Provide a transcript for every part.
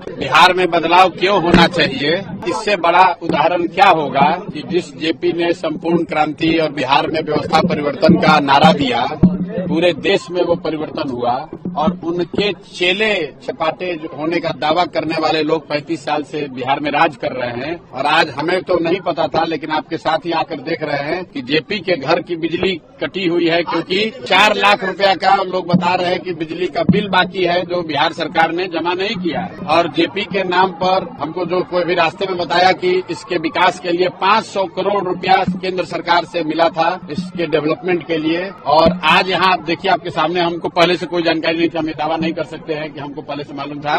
बिहार में बदलाव क्यों होना चाहिए, इससे बड़ा उदाहरण क्या होगा कि जिस जेपी ने संपूर्ण क्रांति और बिहार में व्यवस्था परिवर्तन का नारा दिया, पूरे देश में वो परिवर्तन हुआ और उनके चेले चपाटे होने का दावा करने वाले लोग 35 साल से बिहार में राज कर रहे हैं। और आज हमें तो नहीं पता था, लेकिन आपके साथ ही आकर देख रहे हैं कि जेपी के घर की बिजली कटी हुई है, क्योंकि 4 लाख रुपया का लोग बता रहे हैं कि बिजली का बिल बाकी है जो बिहार सरकार ने जमा नहीं किया है। और जेपी के नाम पर हमको जो कोई भी रास्ते में बताया कि इसके विकास के लिए 500 करोड़ रुपया केंद्र सरकार से मिला था इसके डेवलपमेंट के लिए। और आज यहाँ आप देखिए, आपके सामने हमको पहले से कोई जानकारी नहीं थी, हम ये दावा नहीं कर सकते हैं कि हमको पहले से मालूम था।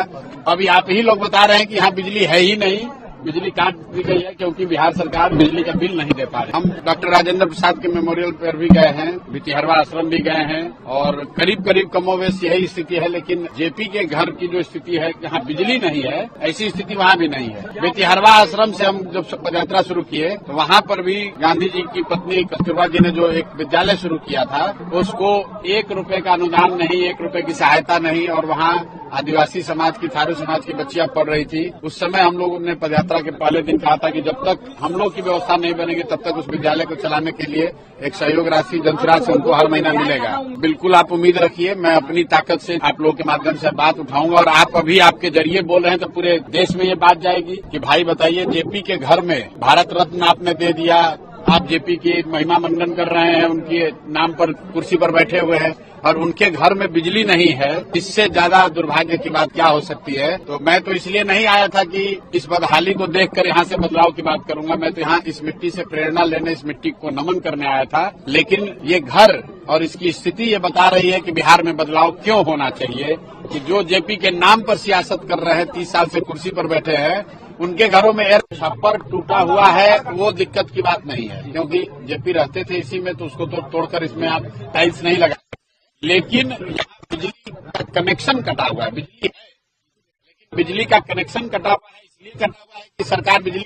अभी आप ही लोग बता रहे हैं कि यहाँ बिजली है ही नहीं, बिजली काट दी गई है क्योंकि बिहार सरकार बिजली का बिल नहीं दे पा रही। हम डॉक्टर राजेंद्र प्रसाद के मेमोरियल पर भी गए हैं, भितिहरवा आश्रम भी गए हैं और करीब करीब कमोवेश यही स्थिति है। लेकिन जेपी के घर की जो स्थिति है, जहाँ बिजली नहीं है, ऐसी स्थिति वहाँ भी नहीं है। भितिहरवा आश्रम से हम जब पदयात्रा शुरू किए तो वहाँ पर भी गांधी जी की पत्नी कस्तूरबा जी ने जो एक विद्यालय शुरू किया था, उसको 1 रुपए का अनुदान नहीं, 1 रुपए की सहायता नहीं, और वहाँ आदिवासी समाज की, थारू समाज की बच्चियां पढ़ रही थी। उस समय हम लोगों ने पदयात्रा के पहले दिन कहा था कि जब तक हम लोग की व्यवस्था नहीं बनेगी तब तक उस विद्यालय को चलाने के लिए एक सहयोग राशि जनसुराज से उनको हर महीना मिलेगा। बिल्कुल आप उम्मीद रखिए, मैं अपनी ताकत से आप लोगों के माध्यम से बात उठाऊंगा और आप अभी आपके जरिए बोल रहे हैं तो पूरे देश में ये बात जाएगी कि भाई बताइए, जेपी के घर में भारत रत्न आपने दे दिया, आप जेपी की महिमा मंडन कर रहे हैं, उनके नाम पर कुर्सी पर बैठे हुए हैं और उनके घर में बिजली नहीं है। इससे ज्यादा दुर्भाग्य की बात क्या हो सकती है। तो मैं तो इसलिए नहीं आया था कि इस बदहाली को देखकर यहाँ से बदलाव की बात करूंगा, मैं तो यहाँ इस मिट्टी से प्रेरणा लेने, इस मिट्टी को नमन करने आया था। लेकिन ये घर और इसकी स्थिति ये बता रही है कि बिहार में बदलाव क्यों होना चाहिए, कि जो जेपी के नाम पर सियासत कर रहे हैं, 30 साल से कुर्सी पर बैठे हैं, उनके घरों में एयर छप्पर टूटा हुआ है, वो दिक्कत की बात नहीं है, क्योंकि जेपी रहते थे इसी में, तो उसको तो तोड़कर इसमें आप टाइल्स नहीं लगा। लेकिन बिजली का कनेक्शन कटा हुआ है, बिजली है लेकिन बिजली का कनेक्शन कटा हुआ है, इसलिए कटा हुआ है कि सरकार बिजली